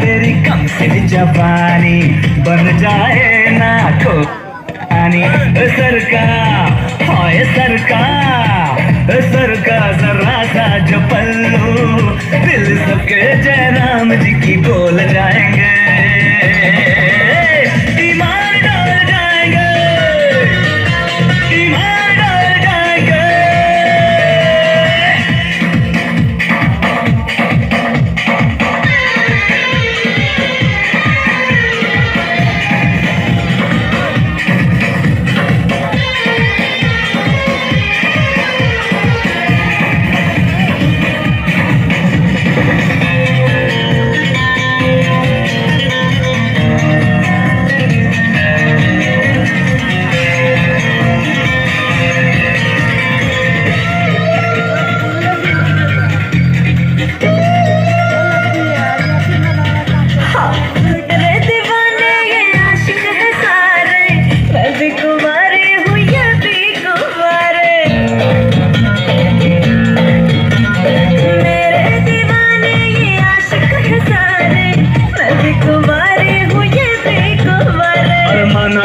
तेरी कम से जवानी बन जाए ना को आनी सरका हाय सरका जरा सा जो पल्लू दिल सबके जयराम जी की बोल जाएंगे ईमान डाल जाएंगे ईमान डाल जाएंगे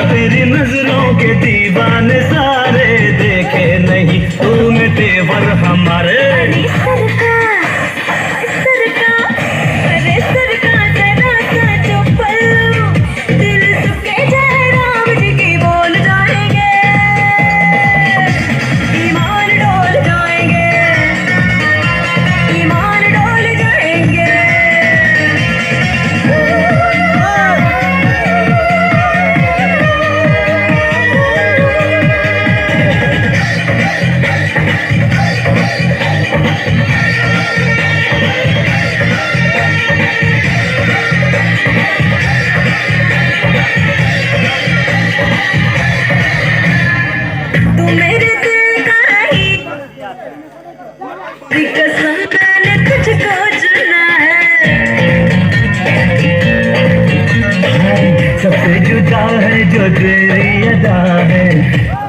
तेरी नजरों के दीवाने सारे देखे नहीं तूने तेवर हमारे सबसे जुदा है जो तेरी अदा है